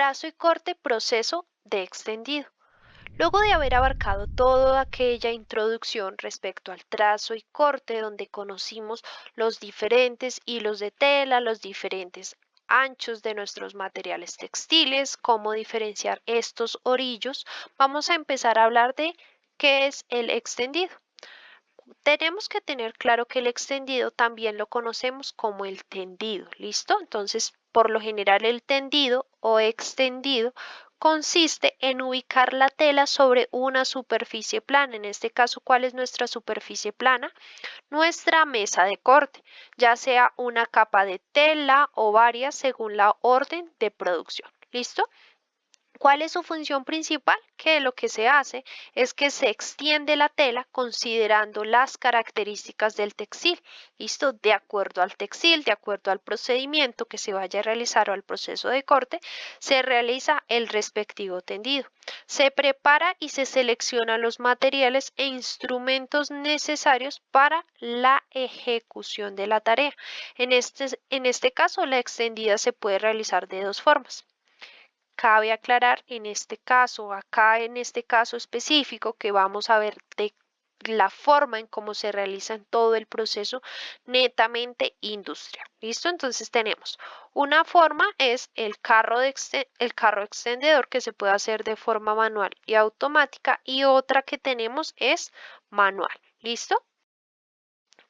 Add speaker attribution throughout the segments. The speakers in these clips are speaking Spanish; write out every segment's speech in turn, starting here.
Speaker 1: Trazo y corte, proceso de extendido. Luego de haber abarcado toda aquella introducción respecto al trazo y corte, donde conocimos los diferentes hilos de tela, los diferentes anchos de nuestros materiales textiles, cómo diferenciar estos orillos, vamos a empezar a hablar de qué es el extendido. Tenemos que tener claro que el extendido también lo conocemos como el tendido, ¿listo? Entonces, por lo general, el tendido o extendido consiste en ubicar la tela sobre una superficie plana. En este caso, ¿cuál es nuestra superficie plana? Nuestra mesa de corte, ya sea una capa de tela o varias según la orden de producción. ¿Listo? ¿Cuál es su función principal? Que lo que se hace es que se extiende la tela considerando las características del textil. ¿Listo? De acuerdo al textil, de acuerdo al procedimiento que se vaya a realizar o al proceso de corte, se realiza el respectivo tendido. Se prepara y se seleccionan los materiales e instrumentos necesarios para la ejecución de la tarea. En este caso, la extendida se puede realizar de dos formas. Cabe aclarar en este caso, acá en este caso específico, que vamos a ver de la forma en cómo se realiza en todo el proceso netamente industrial. ¿Listo? Entonces tenemos una forma es el carro extendedor que se puede hacer de forma manual y automática y otra que tenemos es manual. ¿Listo?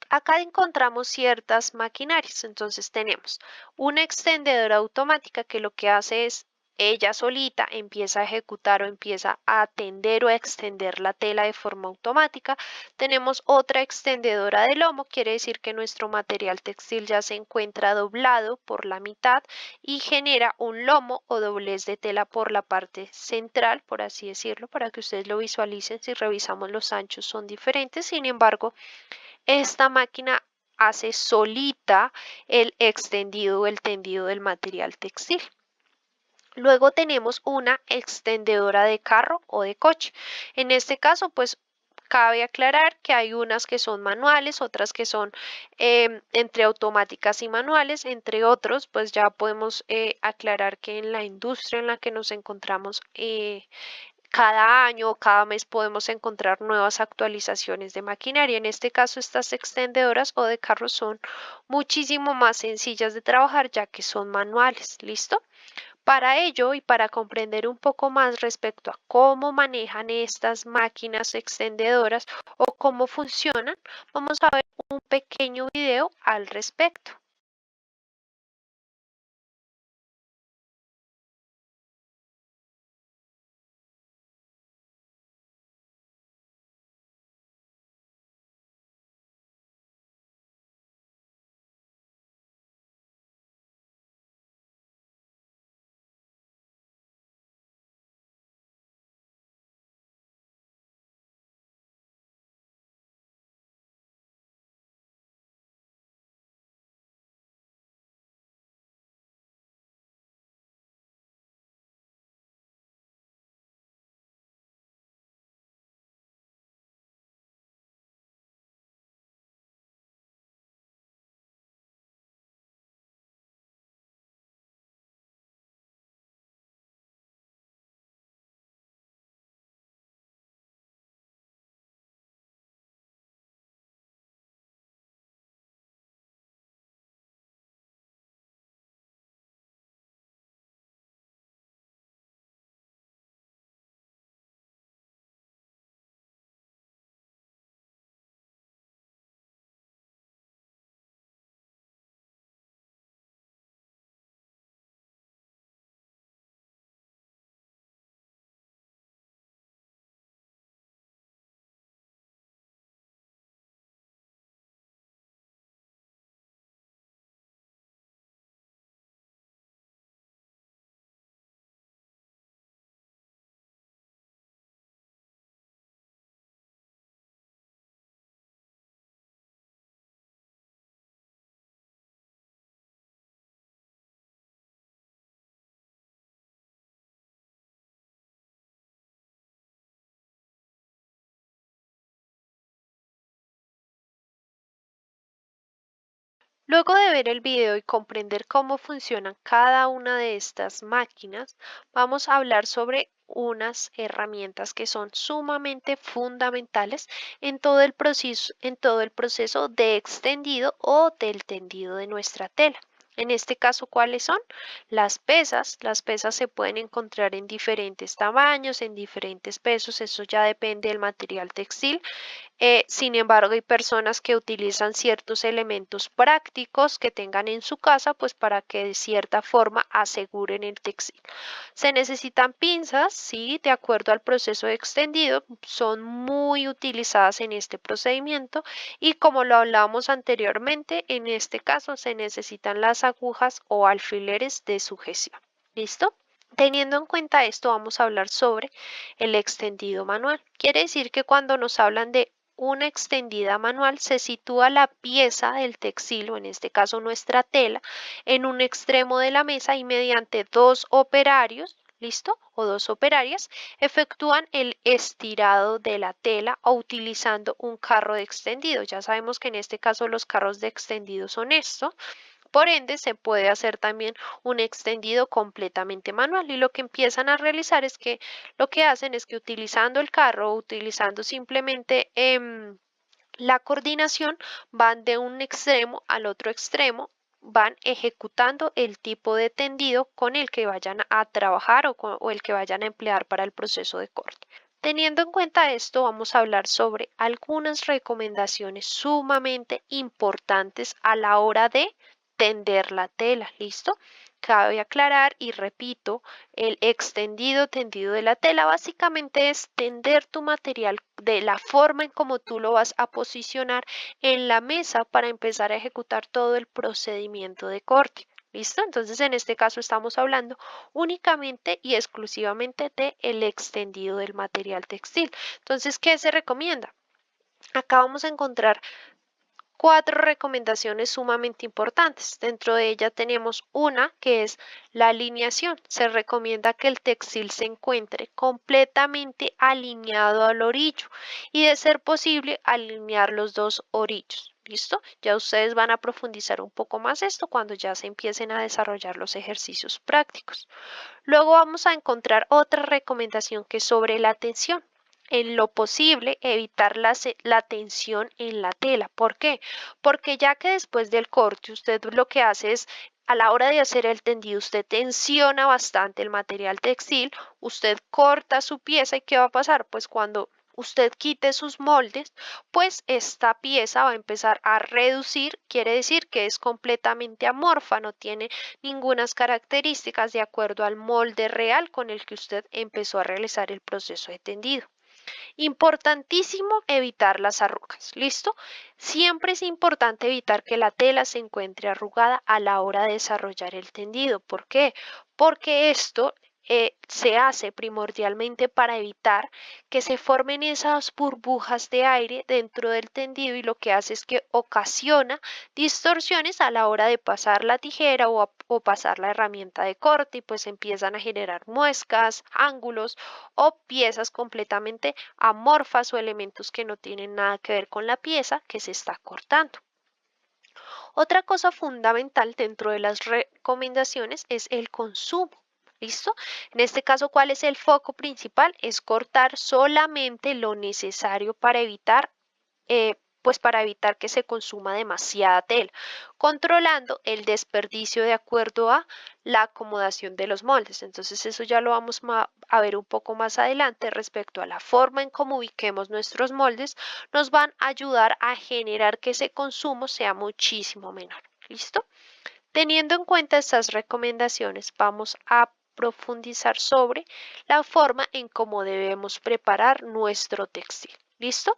Speaker 1: Acá encontramos ciertas maquinarias, entonces tenemos una extendedora automática que lo que hace es ella solita empieza a ejecutar o empieza a tender o a extender la tela de forma automática. Tenemos otra extendedora de lomo, quiere decir que nuestro material textil ya se encuentra doblado por la mitad y genera un lomo o doblez de tela por la parte central, por así decirlo, para que ustedes lo visualicen. Si revisamos los anchos son diferentes, sin embargo, esta máquina hace solita el extendido o el tendido del material textil. Luego tenemos una extendedora de carro o de coche. En este caso, pues cabe aclarar que hay unas que son manuales, otras que son entre automáticas y manuales, entre otros, pues ya podemos aclarar que en la industria en la que nos encontramos cada año o cada mes podemos encontrar nuevas actualizaciones de maquinaria. En este caso, estas extendedoras o de carros son muchísimo más sencillas de trabajar ya que son manuales. ¿Listo? Para ello y para comprender un poco más respecto a cómo manejan estas máquinas extendedoras o cómo funcionan, vamos a ver un pequeño video al respecto. Luego de ver el video y comprender cómo funcionan cada una de estas máquinas, vamos a hablar sobre unas herramientas que son sumamente fundamentales en todo el proceso de extendido o del tendido de nuestra tela. En este caso, ¿cuáles son? Las pesas. Las pesas se pueden encontrar en diferentes tamaños, en diferentes pesos, eso ya depende del material textil. Sin embargo, hay personas que utilizan ciertos elementos prácticos que tengan en su casa, pues para que de cierta forma aseguren el textil. Se necesitan pinzas, sí, de acuerdo al proceso de extendido, son muy utilizadas en este procedimiento y como lo hablábamos anteriormente, en este caso se necesitan las agujas o alfileres de sujeción. ¿Listo? Teniendo en cuenta esto, vamos a hablar sobre el extendido manual. Quiere decir que cuando nos hablan de una extendida manual se sitúa la pieza del textil, o en este caso nuestra tela, en un extremo de la mesa y mediante dos operarios, ¿listo? O dos operarias, efectúan el estirado de la tela o utilizando un carro de extendido. Ya sabemos que en este caso los carros de extendido son estos. Por ende, se puede hacer también un extendido completamente manual y lo que empiezan a realizar es que lo que hacen es que utilizando el carro o utilizando simplemente la coordinación van de un extremo al otro extremo, van ejecutando el tipo de tendido con el que vayan a trabajar o el que vayan a emplear para el proceso de corte. Teniendo en cuenta esto, vamos a hablar sobre algunas recomendaciones sumamente importantes a la hora de tender la tela. ¿Listo? Cabe aclarar y repito, el extendido tendido de la tela básicamente es tender tu material de la forma en como tú lo vas a posicionar en la mesa para empezar a ejecutar todo el procedimiento de corte. ¿Listo? Entonces, en este caso estamos hablando únicamente y exclusivamente de el extendido del material textil. Entonces, ¿qué se recomienda? Acá vamos a encontrar cuatro recomendaciones sumamente importantes. Dentro de ella tenemos una que es la alineación. Se recomienda que el textil se encuentre completamente alineado al orillo y de ser posible alinear los dos orillos. ¿Listo? Ya ustedes van a profundizar un poco más esto cuando ya se empiecen a desarrollar los ejercicios prácticos. Luego vamos a encontrar otra recomendación que es sobre la tensión. En lo posible, evitar la tensión en la tela. ¿Por qué? Porque ya que después del corte usted lo que hace es, a la hora de hacer el tendido, usted tensiona bastante el material textil, usted corta su pieza y ¿qué va a pasar? Pues cuando usted quite sus moldes, pues esta pieza va a empezar a reducir, quiere decir que es completamente amorfa, no tiene ningunas características de acuerdo al molde real con el que usted empezó a realizar el proceso de tendido. Importantísimo evitar las arrugas, ¿listo? Siempre es importante evitar que la tela se encuentre arrugada a la hora de desarrollar el tendido. ¿Por qué? Porque esto se hace primordialmente para evitar que se formen esas burbujas de aire dentro del tendido y lo que hace es que ocasiona distorsiones a la hora de pasar la tijera o pasar la herramienta de corte y pues empiezan a generar muescas, ángulos o piezas completamente amorfas o elementos que no tienen nada que ver con la pieza que se está cortando. Otra cosa fundamental dentro de las recomendaciones es el consumo. ¿Listo? En este caso, ¿cuál es el foco principal? Es cortar solamente lo necesario para evitar pues para evitar que se consuma demasiada tela, controlando el desperdicio de acuerdo a la acomodación de los moldes. Entonces eso ya lo vamos a ver un poco más adelante respecto a la forma en cómo ubiquemos nuestros moldes, nos van a ayudar a generar que ese consumo sea muchísimo menor. ¿Listo? Teniendo en cuenta estas recomendaciones, vamos a profundizar sobre la forma en cómo debemos preparar nuestro textil. ¿Listo?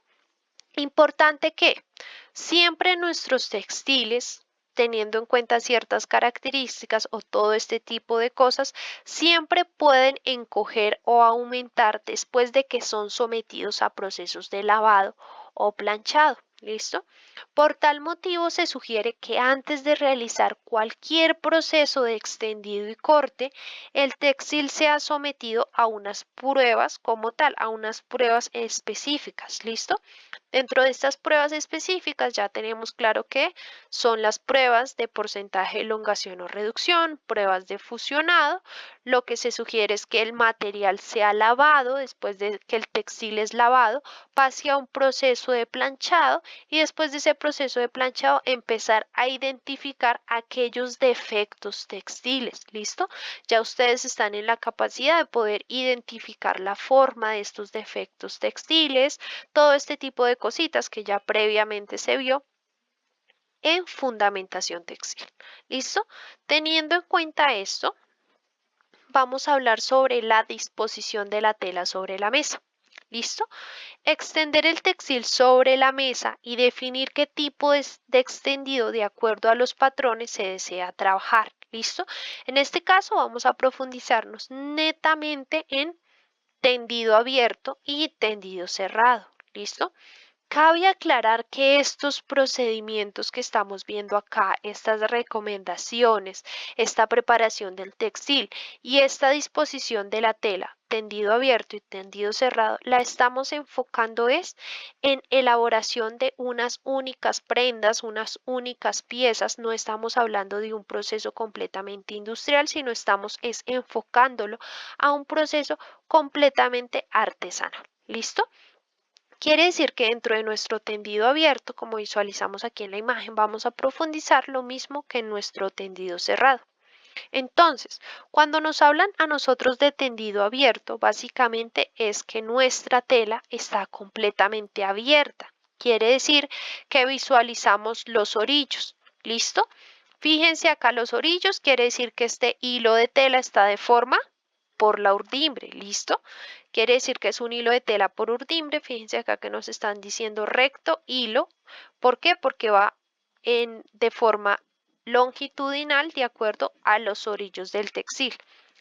Speaker 1: Importante que siempre nuestros textiles, teniendo en cuenta ciertas características o todo este tipo de cosas, siempre pueden encoger o aumentar después de que son sometidos a procesos de lavado o planchado. ¿Listo? Por tal motivo se sugiere que antes de realizar cualquier proceso de extendido y corte, el textil sea sometido a unas pruebas como tal, a unas pruebas específicas. ¿Listo? Dentro de estas pruebas específicas ya tenemos claro que son las pruebas de porcentaje de elongación o reducción, pruebas de fusionado. Lo que se sugiere es que el material sea lavado, después de que el textil es lavado, pase a un proceso de planchado y después de ese proceso de planchado empezar a identificar aquellos defectos textiles. ¿Listo? Ya ustedes están en la capacidad de poder identificar la forma de estos defectos textiles, todo este tipo de cositas que ya previamente se vio en fundamentación textil. ¿Listo? Teniendo en cuenta esto, vamos a hablar sobre la disposición de la tela sobre la mesa. ¿Listo? Extender el textil sobre la mesa y definir qué tipo de extendido de acuerdo a los patrones se desea trabajar. ¿Listo? En este caso vamos a profundizarnos netamente en tendido abierto y tendido cerrado. ¿Listo? Cabe aclarar que estos procedimientos que estamos viendo acá, estas recomendaciones, esta preparación del textil y esta disposición de la tela, tendido abierto y tendido cerrado, la estamos enfocando es en elaboración de unas únicas prendas, unas únicas piezas. No estamos hablando de un proceso completamente industrial, sino estamos enfocándolo a un proceso completamente artesanal. ¿Listo? Quiere decir que dentro de nuestro tendido abierto, como visualizamos aquí en la imagen, vamos a profundizar lo mismo que en nuestro tendido cerrado. Entonces, cuando nos hablan a nosotros de tendido abierto, básicamente es que nuestra tela está completamente abierta. Quiere decir que visualizamos los orillos. ¿Listo? Fíjense acá los orillos, quiere decir que este hilo de tela está de forma por la urdimbre. ¿Listo? Quiere decir que es un hilo de tela por urdimbre. Fíjense acá que nos están diciendo recto hilo. ¿Por qué? Porque va de forma longitudinal de acuerdo a los orillos del textil.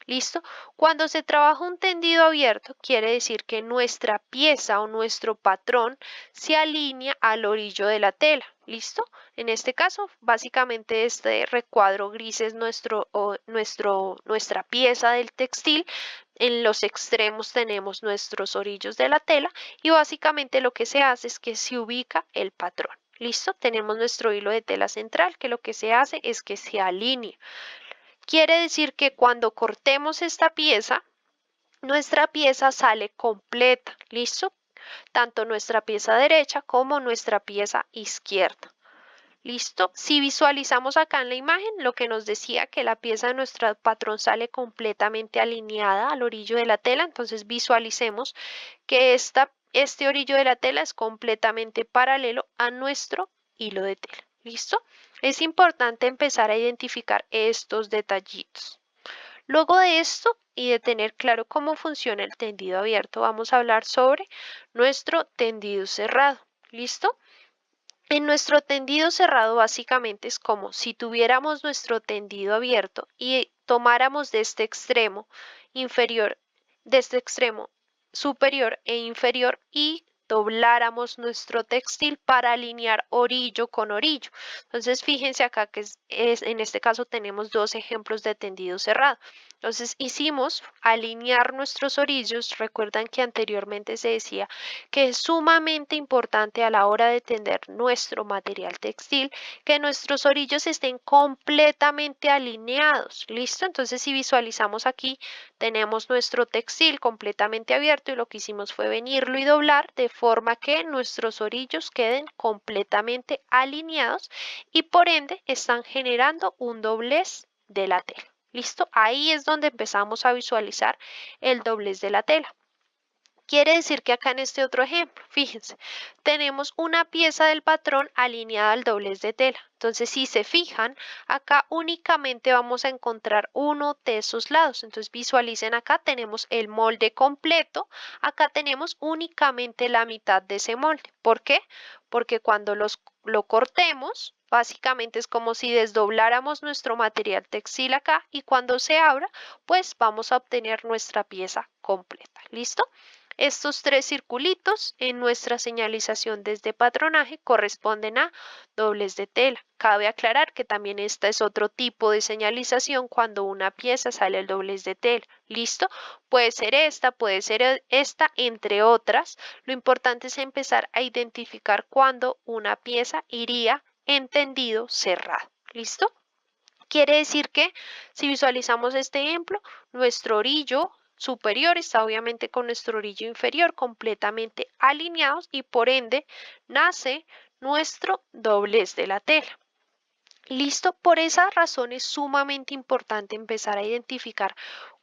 Speaker 1: ¿Listo? Cuando se trabaja un tendido abierto, quiere decir que nuestra pieza o nuestro patrón se alinea al orillo de la tela. ¿Listo? En este caso, básicamente este recuadro gris es nuestra pieza del textil. En los extremos tenemos nuestros orillos de la tela y básicamente lo que se hace es que se ubica el patrón. ¿Listo? Tenemos nuestro hilo de tela central que lo que se hace es que se alinea. Quiere decir que cuando cortemos esta pieza, nuestra pieza sale completa. ¿Listo? Tanto nuestra pieza derecha como nuestra pieza izquierda. ¿Listo? Si visualizamos acá en la imagen, lo que nos decía que la pieza de nuestro patrón sale completamente alineada al orillo de la tela, entonces visualicemos que este orillo de la tela es completamente paralelo a nuestro hilo de tela. ¿Listo? Es importante empezar a identificar estos detallitos. Luego de esto y de tener claro cómo funciona el tendido abierto, vamos a hablar sobre nuestro tendido cerrado. ¿Listo? En nuestro tendido cerrado básicamente es como si tuviéramos nuestro tendido abierto y tomáramos de este extremo inferior, de este extremo superior e inferior y dobláramos nuestro textil para alinear orillo con orillo. Entonces fíjense acá que en este caso tenemos dos ejemplos de tendido cerrado. Entonces hicimos alinear nuestros orillos. Recuerdan que anteriormente se decía que es sumamente importante a la hora de tender nuestro material textil que nuestros orillos estén completamente alineados. ¿Listo? Entonces si visualizamos aquí tenemos nuestro textil completamente abierto y lo que hicimos fue venirlo y doblar de forma que nuestros orillos queden completamente alineados y por ende están generando un doblez de la tela. ¿Listo? Ahí es donde empezamos a visualizar el doblez de la tela. Quiere decir que acá en este otro ejemplo, fíjense, tenemos una pieza del patrón alineada al doblez de tela. Entonces, si se fijan, acá únicamente vamos a encontrar uno de esos lados. Entonces, visualicen acá, tenemos el molde completo. Acá tenemos únicamente la mitad de ese molde. ¿Por qué? Porque cuando lo cortemos, básicamente es como si desdobláramos nuestro material textil acá y cuando se abra, pues vamos a obtener nuestra pieza completa. ¿Listo? Estos tres circulitos en nuestra señalización desde patronaje corresponden a doblez de tela. Cabe aclarar que también esta es otro tipo de señalización cuando una pieza sale el doblez de tela. ¿Listo? Puede ser esta, entre otras. Lo importante es empezar a identificar cuándo una pieza iría en tendido cerrado. ¿Listo? Quiere decir que si visualizamos este ejemplo, nuestro orillo superior está obviamente con nuestro orillo inferior completamente alineados y por ende nace nuestro doblez de la tela. Listo, por esa razón es sumamente importante empezar a identificar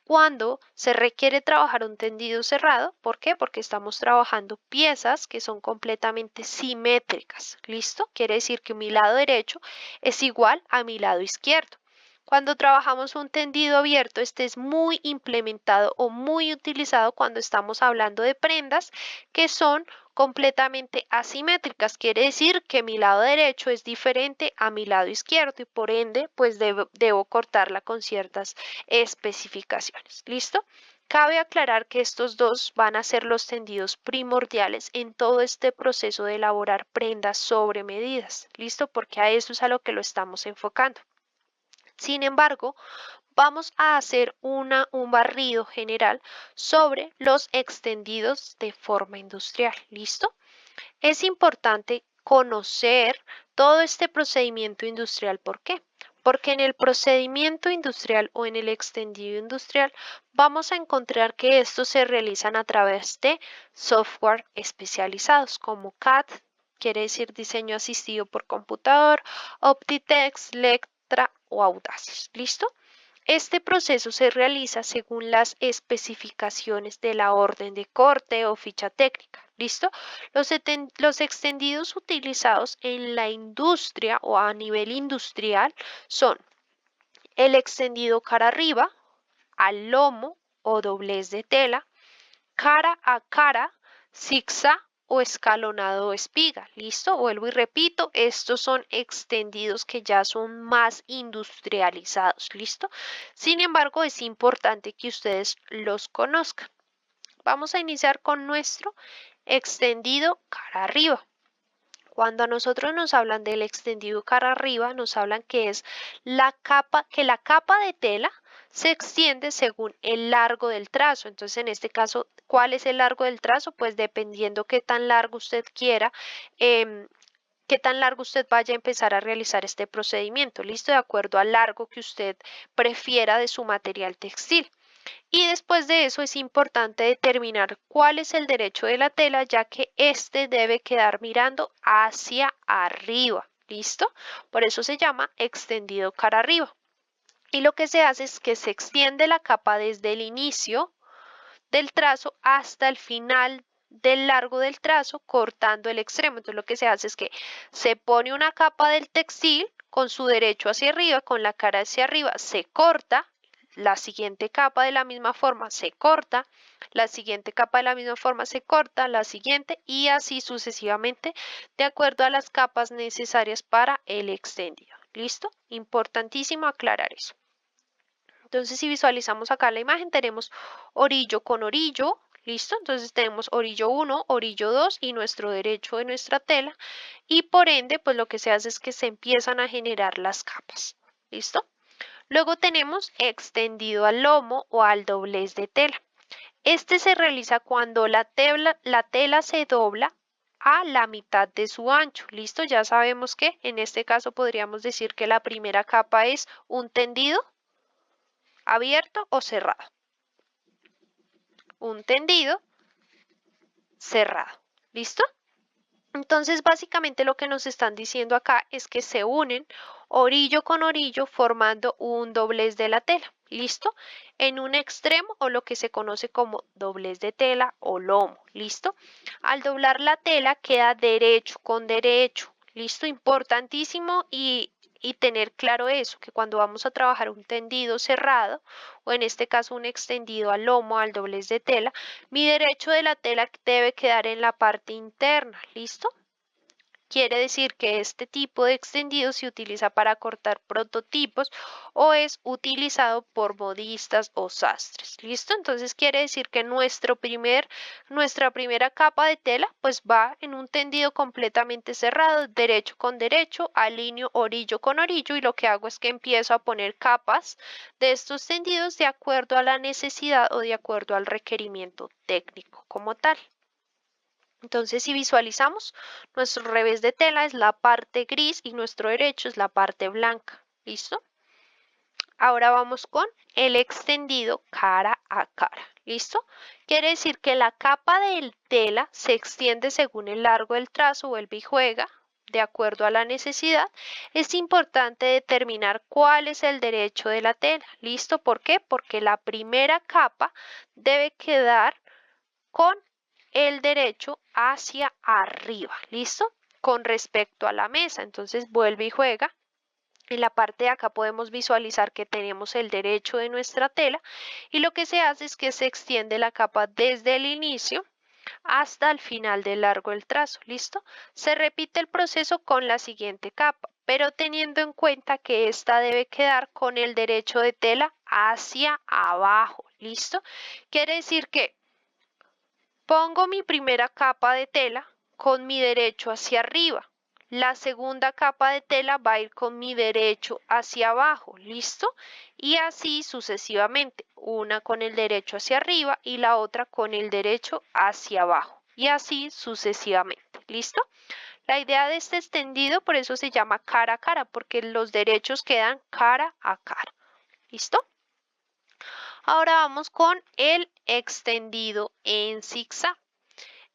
Speaker 1: cuando se requiere trabajar un tendido cerrado. ¿Por qué? Porque estamos trabajando piezas que son completamente simétricas. ¿Listo? Quiere decir que mi lado derecho es igual a mi lado izquierdo. Cuando trabajamos un tendido abierto, este es muy implementado o muy utilizado cuando estamos hablando de prendas que son completamente asimétricas. Quiere decir que mi lado derecho es diferente a mi lado izquierdo y por ende, pues debo cortarla con ciertas especificaciones. ¿Listo? Cabe aclarar que estos dos van a ser los tendidos primordiales en todo este proceso de elaborar prendas sobre medidas. ¿Listo? Porque a eso es a lo que lo estamos enfocando. Sin embargo, vamos a hacer un barrido general sobre los extendidos de forma industrial. ¿Listo? Es importante conocer todo este procedimiento industrial. ¿Por qué? Porque en el procedimiento industrial o en el extendido industrial vamos a encontrar que estos se realizan a través de software especializados como CAD, quiere decir diseño asistido por computador, Optitex, Lectra o Audaces. ¿Listo? Este proceso se realiza según las especificaciones de la orden de corte o ficha técnica. ¿Listo? Los extendidos utilizados en la industria o a nivel industrial son el extendido cara arriba, al lomo o doblez de tela, cara a cara, zigzag o escalonado o espiga. ¿Listo? Vuelvo y repito, estos son extendidos que ya son más industrializados. ¿Listo? Sin embargo, es importante que ustedes los conozcan. Vamos a iniciar con nuestro extendido cara arriba. Cuando a nosotros nos hablan del extendido cara arriba, nos hablan que es la capa de tela se extiende según el largo del trazo. Entonces, en este caso, ¿cuál es el largo del trazo? Pues dependiendo qué tan largo usted quiera, qué tan largo usted vaya a empezar a realizar este procedimiento. ¿Listo? De acuerdo al largo que usted prefiera de su material textil. Y después de eso es importante determinar cuál es el derecho de la tela, ya que este debe quedar mirando hacia arriba. ¿Listo? Por eso se llama extendido cara arriba. Y lo que se hace es que se extiende la capa desde el inicio del trazo hasta el final del largo del trazo, cortando el extremo. Entonces lo que se hace es que se pone una capa del textil con su derecho hacia arriba, con la cara hacia arriba, se corta. La siguiente capa de la misma forma se corta, la siguiente capa de la misma forma se corta, la siguiente y así sucesivamente de acuerdo a las capas necesarias para el extendido. ¿Listo? Importantísimo aclarar eso. Entonces, si visualizamos acá la imagen, tenemos orillo con orillo, ¿listo? Entonces tenemos orillo 1, orillo 2 y nuestro derecho de nuestra tela y por ende, pues lo que se hace es que se empiezan a generar las capas, ¿listo? Luego tenemos extendido al lomo o al doblez de tela. Este se realiza cuando la tela se dobla a la mitad de su ancho. ¿Listo? Ya sabemos que en este caso podríamos decir que la primera capa es un tendido abierto o cerrado. Un tendido cerrado. ¿Listo? Entonces, básicamente lo que nos están diciendo acá es que se unen orillo con orillo formando un doblez de la tela. ¿Listo? En un extremo o lo que se conoce como doblez de tela o lomo. ¿Listo? Al doblar la tela queda derecho con derecho. ¿Listo? Importantísimo y tener claro eso, que cuando vamos a trabajar un tendido cerrado o en este caso un extendido al lomo, al doblez de tela, mi derecho de la tela debe quedar en la parte interna. ¿Listo? Quiere decir que este tipo de extendido se utiliza para cortar prototipos o es utilizado por modistas o sastres. ¿Listo? Entonces quiere decir que nuestra primera capa de tela pues va en un tendido completamente cerrado, derecho con derecho, alineo orillo con orillo y lo que hago es que empiezo a poner capas de estos tendidos de acuerdo a la necesidad o de acuerdo al requerimiento técnico como tal. Entonces, si visualizamos, nuestro revés de tela es la parte gris y nuestro derecho es la parte blanca. ¿Listo? Ahora vamos con el extendido cara a cara. ¿Listo? Quiere decir que la capa de tela se extiende según el largo del trazo, vuelve y juega, de acuerdo a la necesidad. Es importante determinar cuál es el derecho de la tela. ¿Listo? ¿Por qué? Porque la primera capa debe quedar con el derecho hacia arriba, ¿listo? Con respecto a la mesa, entonces vuelve y juega. En la parte de acá podemos visualizar que tenemos el derecho de nuestra tela y lo que se hace es que se extiende la capa desde el inicio hasta el final del largo del trazo, ¿listo? Se repite el proceso con la siguiente capa, pero teniendo en cuenta que esta debe quedar con el derecho de tela hacia abajo, ¿listo? Quiere decir que pongo mi primera capa de tela con mi derecho hacia arriba. La segunda capa de tela va a ir con mi derecho hacia abajo, ¿listo? Y así sucesivamente, una con el derecho hacia arriba y la otra con el derecho hacia abajo. Y así sucesivamente, ¿listo? La idea de este extendido por eso se llama cara a cara, porque los derechos quedan cara a cara, ¿listo? Ahora vamos con el extendido en zigzag.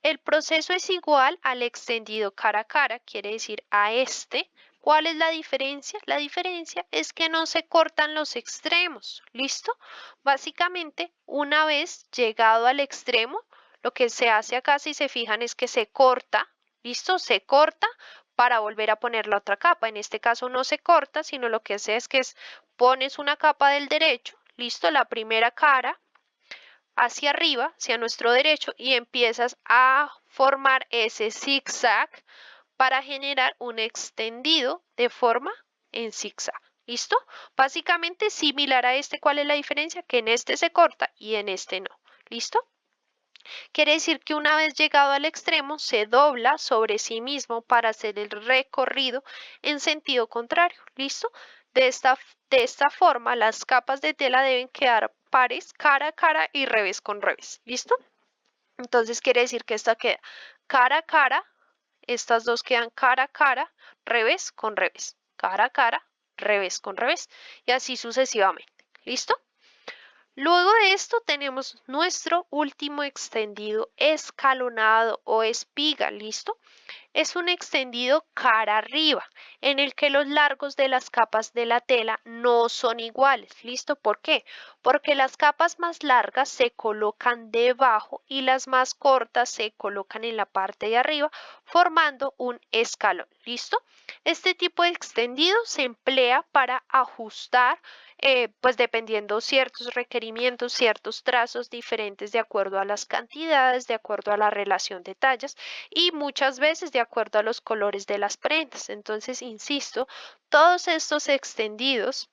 Speaker 1: El proceso es igual al extendido cara a cara, quiere decir a este. ¿Cuál es la diferencia? La diferencia es que no se cortan los extremos, ¿listo? Básicamente, una vez llegado al extremo, lo que se hace acá, si se fijan, es que se corta, ¿listo? Se corta para volver a poner la otra capa. En este caso no se corta, sino lo que hace es que pones una capa del derecho, ¿listo? La primera cara hacia arriba, hacia nuestro derecho y empiezas a formar ese zigzag para generar un extendido de forma en zigzag. ¿Listo? Básicamente similar a este, ¿cuál es la diferencia? Que en este se corta y en este no. ¿Listo? Quiere decir que una vez llegado al extremo se dobla sobre sí mismo para hacer el recorrido en sentido contrario. ¿Listo? De esta forma, las capas de tela deben quedar pares, cara a cara y revés con revés. ¿Listo? Entonces quiere decir que esta queda cara a cara, estas dos quedan cara a cara, revés con revés, cara a cara, revés con revés y así sucesivamente. ¿Listo? Luego de esto tenemos nuestro último extendido escalonado o espiga, ¿listo? Es un extendido cara arriba, en el que los largos de las capas de la tela no son iguales. ¿Listo? ¿Por qué? Porque las capas más largas se colocan debajo y las más cortas se colocan en la parte de arriba, formando un escalón. ¿Listo? Este tipo de extendido se emplea para ajustar pues dependiendo ciertos requerimientos, ciertos trazos diferentes de acuerdo a las cantidades, de acuerdo a la relación de tallas y muchas veces de acuerdo a los colores de las prendas. Entonces, insisto, todos estos extendidos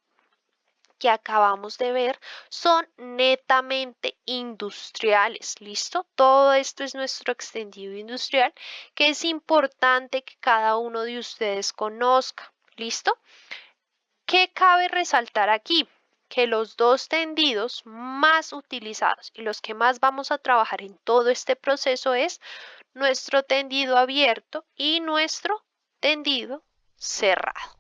Speaker 1: que acabamos de ver son netamente industriales, ¿listo? Todo esto es nuestro extendido industrial que es importante que cada uno de ustedes conozca, ¿listo? ¿Qué cabe resaltar aquí? Que los dos tendidos más utilizados y los que más vamos a trabajar en todo este proceso es nuestro tendido abierto y nuestro tendido cerrado.